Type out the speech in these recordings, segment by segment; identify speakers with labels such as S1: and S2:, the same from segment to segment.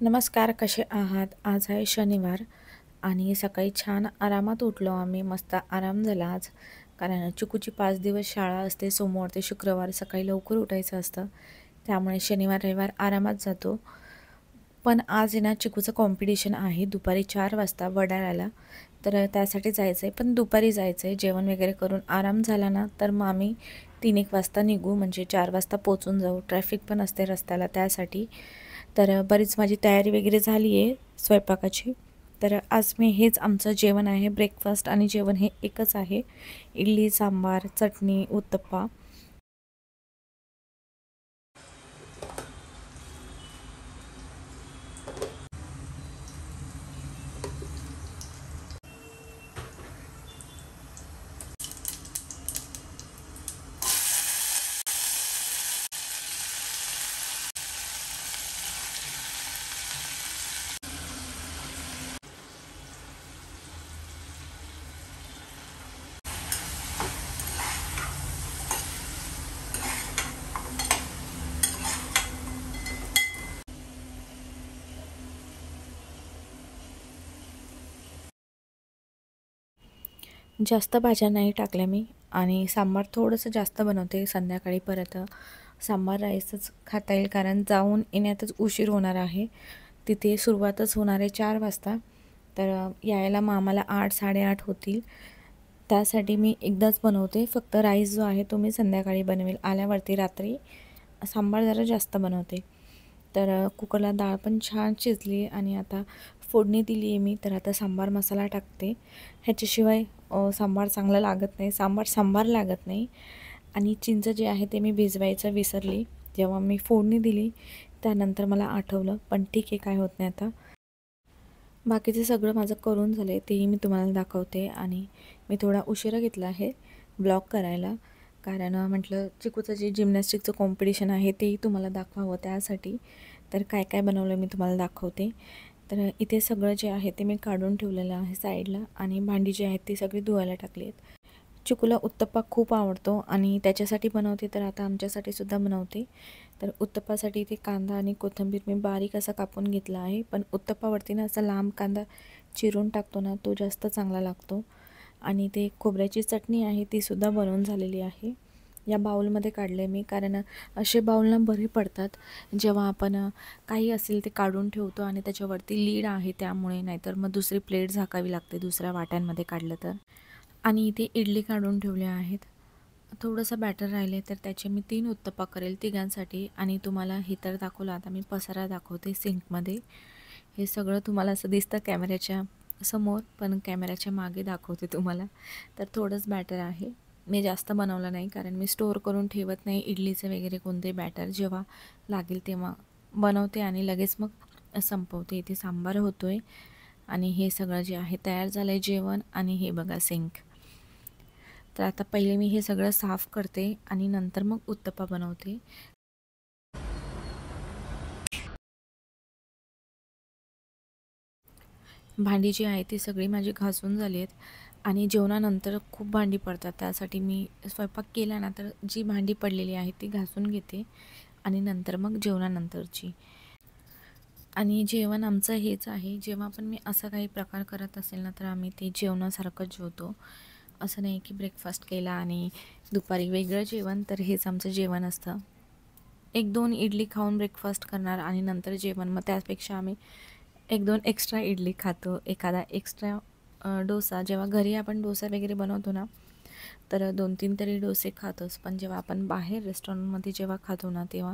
S1: नमस्कार, कसे आहात? आज आहे शनिवार आणि सकाळी छान आरामात उठलो आम्ही. मस्त आराम झाला आज. कारण चिकूची 5 दिवस शाळा असते. सोमवार ते शुक्रवार सकाळी लवकर उठायचं असतं. त्यामुळे शनिवार, रविवार आरामात जातो. पण आज आहे ना चिकूचं कॉम्पिटिशन आहे दुपारी 4 वाजता वडाळ्याला. तर त्यासाठी जायचं आहे. पण दुपारी जायचं आहे. जेवण वगैरे करून आराम झाला ना, तर मग आम्ही 3-1 वाजता निघू. म्हणजे 4 वाजता पोहोचून जाऊ. ट्रॅफिक पण असते रस्त्याला त्यासाठी. तर बरीच माझी तयारी वगैरे झाली आहे स्वयंपाकाची. तर आज मी हेच आमचं जेवण आहे. ब्रेकफास्ट आणि जेवण हे एकच आहे. इडली, सांबार, चटणी, उत्तप्पा. जास्त भाज्या नाही टाकल्या मी आणि सांबार थोडंसं जास्त बनवते. संध्याकाळी परत सांबार राईसच खाता येईल कारण जाऊन येण्यातच उशीर होणार आहे. तिथे सुरुवातच होणार आहे 4 वाजता. तर यायला मग आम्हाला 8, 8:30 होतील. त्यासाठी मी एकदाच बनवते. फक्त राईस जो आहे तो मी संध्याकाळी बनवेल. आल्यावरती रात्री सांबार जरा जास्त बनवते. तर कुकरला डाळ पण छान शिजली आणि आता फोडणी दिली आहे मी. तर आता सांबार मसाला टाकते. ह्याच्याशिवाय सांबार चांगलं लागत नाही. सांबार लागत नाही. आणि चिंच जे आहे ते मी भिजवायचं विसरली. जेव्हा मी फोडणी दिली त्यानंतर मला आठवलं. पण ठीक आहे, काय होत नाही आता. बाकीचं सगळं माझं करून झालं आहे. तेही मी तुम्हाला दाखवते. आणि मी थोडा उशिरा घेतला आहे ब्लॉग करायला. कारण म्हटलं चिकूचं जे जिम्नॅस्टिकचं कॉम्पिटिशन आहे तेही तुम्हाला दाखवावं त्यासाठी. तर काय काय बनवलं मी तुम्हाला दाखवते. तर इथे सगळं जे आहे ते मी काढून ठेवलेलं आहे साईडला. आणि भांडी जी आहेत ती सगळी धुवायला टाकली आहेत. चिकूला उत्तप्पा खूप आवडतो आणि त्याच्यासाठी बनवते, तर आता आमच्यासाठी सुद्धा बनवते. तर उत्तप्पासाठी इथे कांदा आणि कोथिंबीर मी बारीक असा कापून घेतला आहे. पण उत्तप्पावरती ना असा लांब कांदा चिरून टाकतो ना, तो जास्त चांगला लागतो. आणि ते खोबऱ्याची चटणी आहे तीसुद्धा बनवून झालेली आहे. या बाउलमध्ये काढले मी, कारण असे बाउल बरे पडतात जेव्हा आपण काही असेल ते काढून ठेवतो आणि त्याच्यावरती लीड आहे त्यामुळे. नाहीतर मग दुसरी प्लेट झाकावी लागते दुसऱ्या वाट्यांमध्ये काढलं तर. आणि इथे इडली काढून ठेवल्या आहेत. थोडंसं बॅटर राहिले तर त्याचे मी 3 उत्तप्पा करेल तिघांसाठी. आणि तुम्हाला हे तर दाखवलं, आता मी पसारा दाखवते सिंकमध्ये. हे सगळं तुम्हाला असं दिसतं कॅमेऱ्याच्या समोर, पण कॅमेऱ्याच्या मागे दाखवते तुम्हाला. तर थोडंच बॅटर आहे. मी जास्त बनवलं नाही कारण मी स्टोअर करून ठेवत नाही इडलीचं वगैरे कोणते बॅटर. जेव्हा लागेल तेव्हा बनवते आणि लगेच मग संपवते. इथे सांबार होतो आहे आणि हे सगळं जे आहे तयार झालं आहे जेवण. आणि हे बघा सिंक. तर आता पहिले मी हे सगळं साफ करते आणि नंतर मग उत्तप्पा बनवते. भांडी जी आहे ती सगळी माझी घासून झाली आहेत. आणि जेवणानंतर खूप भांडी पडतात. त्यासाठी मी स्वयंपाक केला ना, तर जी भांडी पडलेली आहे ती घासून घेते आणि नंतर मग जेवणानंतरची. आणि जेवण आमचं हेच आहे. जेव्हा पण मी असा काही प्रकार करत असेल ना, तर आम्ही ते जेवणासारखंच जेवतो. असं नाही की ब्रेकफास्ट केला आणि दुपारी वेगळं जेवण. तर हेच आमचं जेवण असतं. 1-2 इडली खाऊन ब्रेकफास्ट करणार आणि नंतर जेवण. मग त्यापेक्षा आम्ही 1-2 एक्स्ट्रा इडली खातो. एखादा एक्स्ट्रा डोसा. जेव्हा घरी आपण डोसा वगैरे बनवतो ना, तर 2-3 तरी डोसे खातोच. पण जेव्हा आपण बाहेर रेस्टॉरंटमध्ये जेव्हा खातो ना, तेव्हा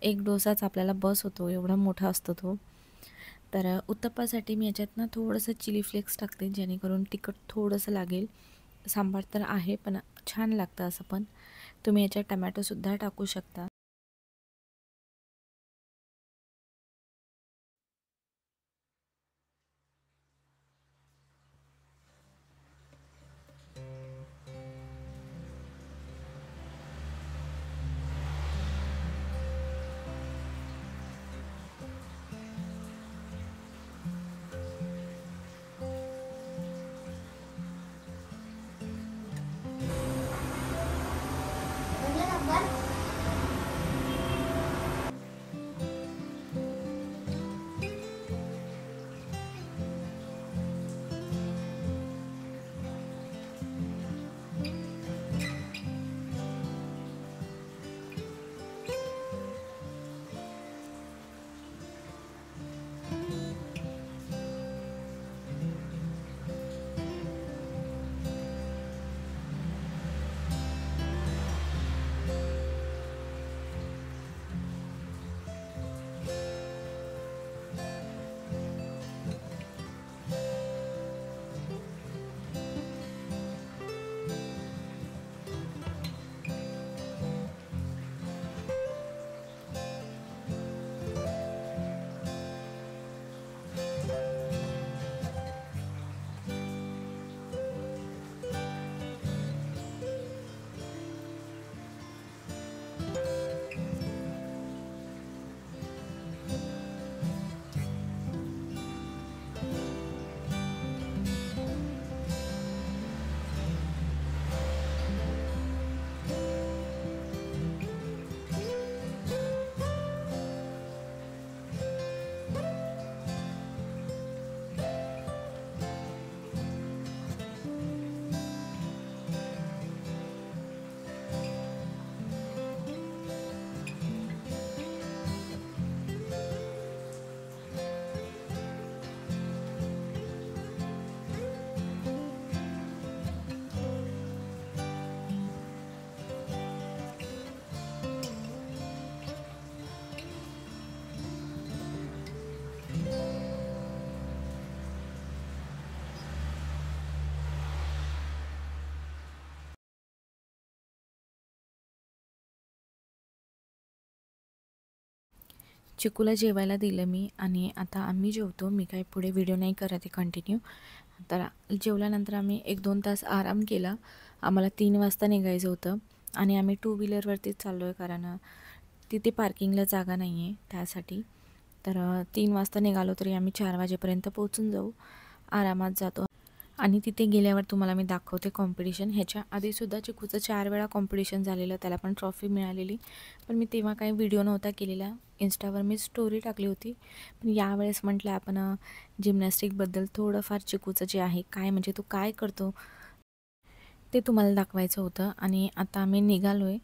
S1: एक डोसाच आपल्याला बस होतो. एवढा मोठा असतो तो. तर उत्तप्पासाठी मी याच्यात ना थोडंसं चिली फ्लेक्स टाकते, जेणेकरून तिखट थोडंसं लागेल. सांबार तर आहे पण छान लागतं असं पण. तुम्ही याच्यात टमॅटोसुद्धा टाकू शकता. चिकूला जेवायला दिलं मी आणि आता आम्ही जेवतो. मी काही पुढे व्हिडिओ नाही करत आहे कंटिन्यू. तर जेवल्यानंतर आम्ही 1-2 तास आराम केला. आम्हाला 3 वाजता निघायचं होतं आणि आम्ही टू व्हीलरवरतीच चाललो आहे, कारण तिथे पार्किंगला जागा नाही आहे त्यासाठी. तर 3 वाजता निघालो तरी आम्ही 4 वाजेपर्यंत पोहोचून जाऊ. आरामात जातो आणि तिथे गेल्यावर तुम्हाला मी दाखवते कॉम्पिटिशन. ह्याच्या आधीसुद्धा चिकूचं 4 वेळा कॉम्पिटिशन झालेलं, त्याला पण ट्रॉफी मिळालेली. पण मी तेव्हा काही व्हिडिओ नव्हता केलेला. इन्स्टावर मी स्टोरी टाकली होती. पण यावेळेस म्हटलं आपण जिम्नॅस्टिकबद्दल थोडंफार चिकूचं जे आहे काय, म्हणजे तो काय करतो ते तुम्हाला दाखवायचं होतं. आणि आता आम्ही निघालो आहे.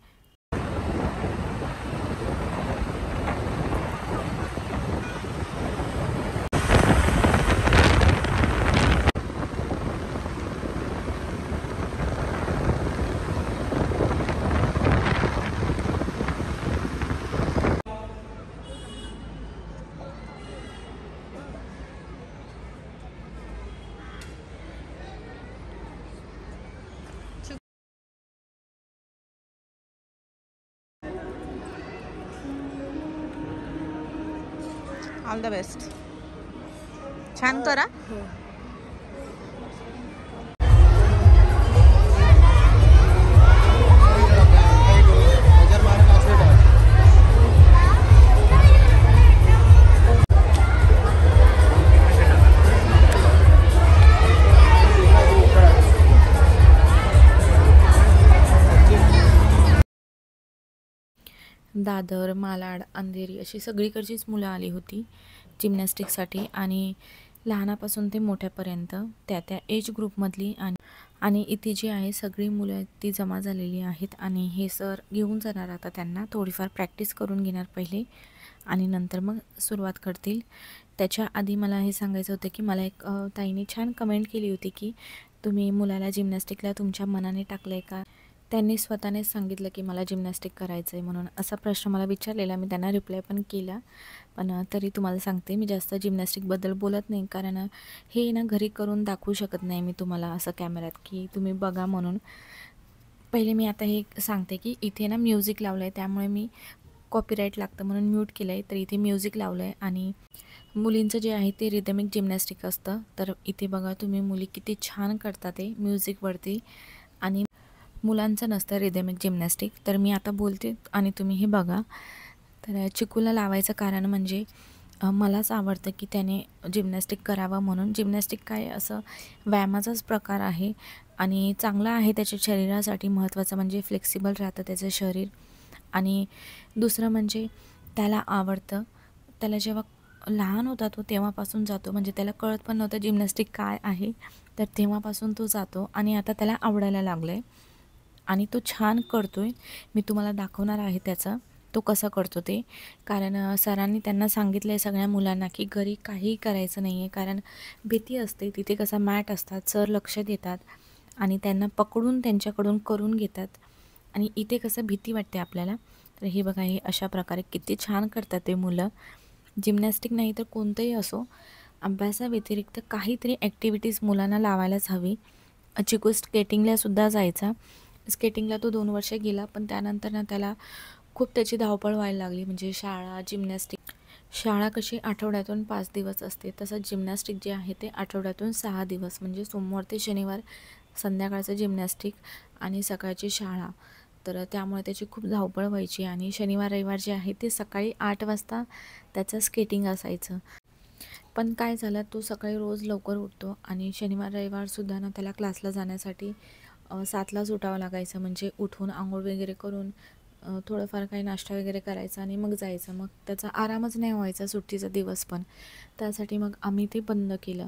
S2: All the best. छान करा.
S1: दादर, मालाड, अंधेरी अशी सगळीकडचीच मुलं आली होती जिम्नॅस्टिकसाठी. आणि लहानापासून ते मोठ्यापर्यंत त्या एज ग्रुपमधली. आणि इथे जी आहे सगळी मुलं ती जमा झालेली आहेत. आणि हे सर घेऊन जाणार आता त्यांना, थोडीफार प्रॅक्टिस करून घेणार पहिले आणि नंतर मग सुरुवात करतील. त्याच्या आधी मला हे सांगायचं होतं की मला एक ताईने छान कमेंट केली होती की तुम्ही मुलाला जिम्नॅस्टिकला तुमच्या मनाने टाकलं आहे का. त्यांनी स्वतःनेच सांगितलं की मला जिम्नॅस्टिक करायचं आहे म्हणून. असा प्रश्न मला विचारलेला, मी त्यांना रिप्लाय पण केला. पण तरी तुम्हाला सांगते, मी जास्त जिम्नॅस्टिकबद्दल बोलत नाही, कारण हे ना घरी करून दाखवू शकत नाही मी तुम्हाला असं कॅमेऱ्यात की तुम्ही बघा म्हणून. पहिले मी आता हे सांगते की इथे ना म्युझिक लावलं आहे, त्यामुळे मी कॉपीराईट लागतं म्हणून म्यूट केलं आहे. तर इथे म्युझिक लावलं आहे आणि मुलींचं जे आहे ते रिदमिक जिम्नॅस्टिक असतं. तर इथे बघा तुम्ही, मुली किती छान करतात ते म्युझिकवरती. आणि मुलांचं नसतं रिदमिक जिम्नॅस्टिक. तर मी आता बोलते आणि तुम्ही हे बघा. तर चिकूला लावायचं कारण म्हणजे मलाच आवडतं की त्याने जिम्नॅस्टिक करावं म्हणून. जिम्नॅस्टिक काय असं व्यायामाचाच प्रकार आहे आणि चांगला आहे त्याच्या शरीरासाठी. महत्त्वाचं म्हणजे फ्लेक्सिबल राहतं त्याचं शरीर. आणि दुसरं म्हणजे त्याला आवडतं. त्याला जेव्हा लहान होता तो तेव्हापासून जातो, म्हणजे त्याला कळत पण नव्हतं जिम्नॅस्टिक काय आहे, तर तेव्हापासून तो जातो आणि आता त्याला आवडायला लागलं आहे आणि तो छान करतो आहे. मी तुम्हाला दाखवणार आहे त्याचं तो कसं करतो ते. कारण सरांनी त्यांना सांगितलं आहे सगळ्या मुलांना की घरी काहीही करायचं नाही आहे, कारण भीती असते. तिथे कसा मॅट असतात, सर लक्ष देतात आणि त्यांना पकडून त्यांच्याकडून करून घेतात. आणि इथे कसं भीती वाटते आपल्याला. तर हे बघा, हे अशा प्रकारे किती छान करतात ते मुलं. जिम्नॅस्टिक नाही तर कोणतंही असो, अभ्यासाव्यतिरिक्त काहीतरी ॲक्टिव्हिटीज मुलांना लावायलाच हवी. चिकू स्केटिंगलासुद्धा जायचा. स्केटिंगला तो 2 वर्ष गेला, पण त्यानंतर ना त्याला खूप त्याची धावपळ व्हायला लागली. म्हणजे शाळा, जिम्नॅस्टिक. शाळा कशी आठवड्यातून 5 दिवस असते, तसंच जिम्नॅस्टिक जे आहे ते आठवड्यातून 6 दिवस, म्हणजे सोमवार ते शनिवार संध्याकाळचं जिम्नॅस्टिक आणि सकाळची शाळा. तर त्यामुळे त्याची खूप धावपळ व्हायची. आणि शनिवार रविवार जे आहे ते सकाळी 8 वाजता त्याचं स्केटिंग असायचं. पण काय झालं, तो सकाळी रोज लवकर उठतो आणि शनिवार रविवारसुद्धा ना त्याला क्लासला जाण्यासाठी 7लाच उठावं लागायचं. म्हणजे उठून आंघोळ वगैरे करून थोडंफार काही नाश्ता वगैरे करायचा आणि मग जायचं. मग त्याचा आरामच नाही व्हायचा सुट्टीचा दिवस पण. त्यासाठी मग आम्ही ते बंद केलं.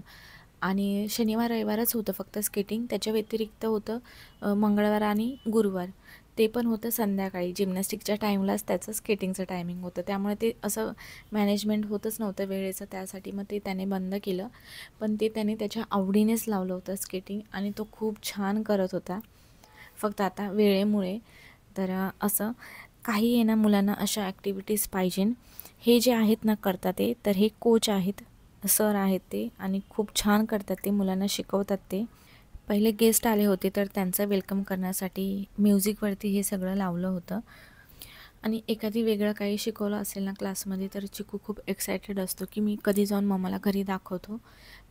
S1: आणि शनिवार रविवारच होतं फक्त स्केटिंग. त्याच्या व्यतिरिक्त होतं मंगळवार आणि गुरुवार. ते पण होतं संध्याकाळी. जिम्नॅस्टिकच्या टाईमलाच त्याचं स्केटिंगचं टायमिंग होतं, त्यामुळे ते असं मॅनेजमेंट होतच नव्हतं वेळेचं. त्यासाठी मग ते त्याने बंद केलं. पण ते त्याने त्याच्या आवडीनेच लावलं होतं स्केटिंग आणि तो खूप छान करत होता. फक्त आता वेळेमुळे. तर असं काही आहे ना, मुलांना अशा ॲक्टिव्हिटीज पाहिजे. हे जे आहेत ना करतात ते, तर हे कोच आहेत, सर आहेत ते, आणि खूप छान करतात ते, मुलांना शिकवतात ते. पहिले गेस्ट आले होते तर त्यांचं वेलकम करण्यासाठी म्युझिकवरती हे सगळं लावलं होतं. आणि एखादी वेगळं काही शिकवलं असेल ना क्लासमध्ये तर चिकू खूप एक्सायटेड असतो की मी कधी जाऊन मम्माला घरी दाखवतो.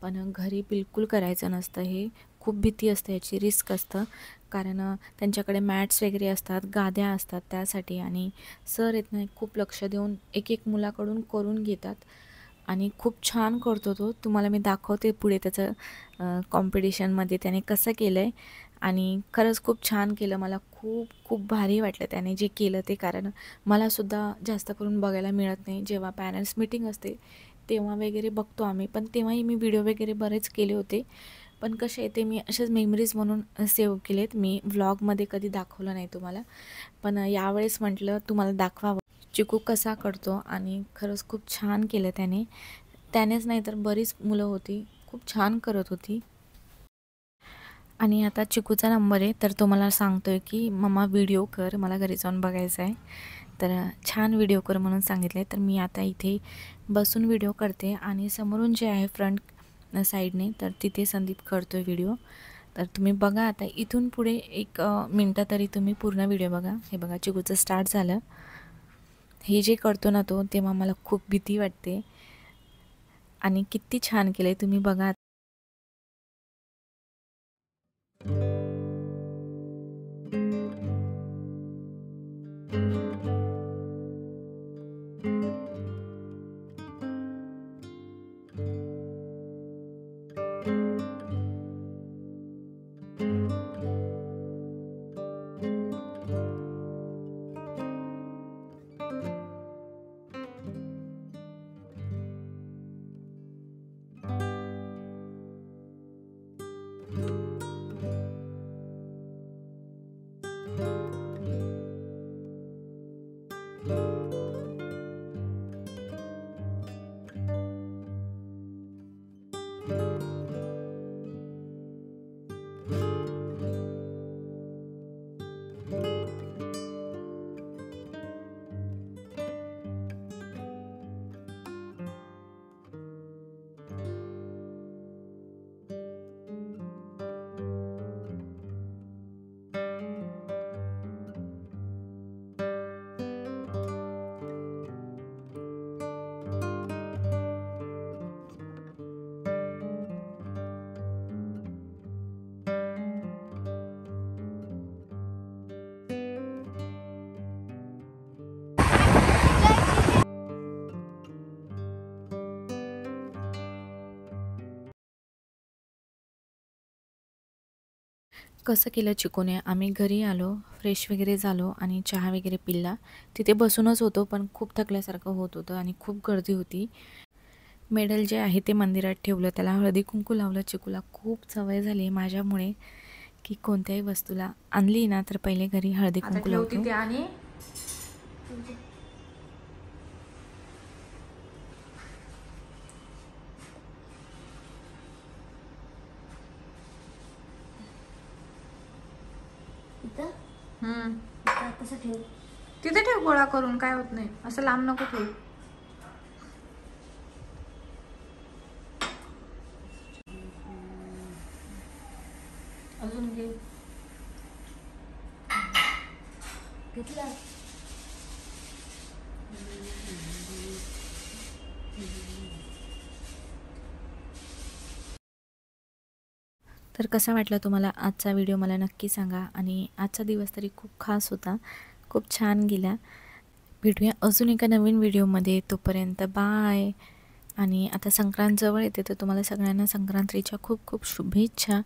S1: पण घरी बिलकुल करायचं नसतं हे. खूप भीती असते याची, रिस्क असतं. कारण त्यांच्याकडे मॅट्स वगैरे असतात, गाद्या असतात त्यासाठी. आणि सर आहेत ना खूप लक्ष देऊन एक एक मुलाकडून करून घेतात आणि खूप छान करतो तो. तुम्हाला मी दाखवते पुढे त्याचं कॉम्पिटिशनमध्ये त्याने कसं केलं आहे. आणि खरंच खूप छान केलं. मला खूप खूप भारी वाटलं त्याने जे केलं ते. कारण मलासुद्धा जास्त करून बघायला मिळत नाही. जेव्हा पॅरेंट्स मीटिंग असते तेव्हा वगैरे बघतो आम्ही. पण तेव्हाही मी व्हिडिओ वगैरे बरेच केले होते. पण कसे आहे ते मी असेच मेमरीज म्हणून सेव्ह केलेत. मी व्लॉगमध्ये कधी दाखवलं नाही तुम्हाला. पण यावेळेस म्हटलं तुम्हाला दाखवावं चिकू कसा करतो. आणि खरंच खूप छान केलं त्याने. त्यानेच नाही तर बरीच मुलं होती, खूप छान करत होती. आणि आता चिकूचा नंबर आहे तर तो मला सांगतो आहे की मम्मा व्हिडिओ कर, मला घरी जाऊन बघायचं आहे. तर छान व्हिडिओ कर म्हणून सांगितले. तर मी आता इथे बसून व्हिडिओ करते आणि समोरून जे आहे फ्रंट साईडने तर तिथे संदीप करतो आहे व्हिडिओ. तर तुम्ही बघा आता इथून पुढे 1 मिनटं तरी तुम्ही पूर्ण व्हिडिओ बघा. हे बघा चिकूचं स्टार्ट झालं. हे जे करतो ना तो, तेव्हा मला खूप भीती वाटते. आणि किती छान केलं आहे तुम्ही बघा. कसं केलं चिकूने, आम्ही घरी आलो, फ्रेश वगैरे झालो आणि चहा वगैरे पिला. तिथे बसूनच होतो पण खूप थकल्यासारखं होत होतं आणि खूप गर्दी होती. मेडल जे आहे ते मंदिरात ठेवलं, त्याला हळदी कुंकू लावलं. चिकूला खूप सवय झाली आहे माझ्यामुळे की कोणत्याही वस्तूला आणली ना तर पहिले घरी हळदी कुंकू लावतो.
S2: आणि तिथे ठेव गोळा करून, काय होत नाही. असं लांब नको ठेव. अजून घे. घेतला.
S1: तर कसा वाटला तुम्हाला आजचा व्हिडिओ मला नक्की सांगा. आणि आजचा दिवस तरी खूप खास होता, खूप छान गेला. भेटूया अजून एका नवीन व्हिडिओमध्ये. तोपर्यंत बाय. आणि आता संक्रांत जवळ येते तर तुम्हाला सगळ्यांना संक्रांतीच्या खूप खूप शुभेच्छा.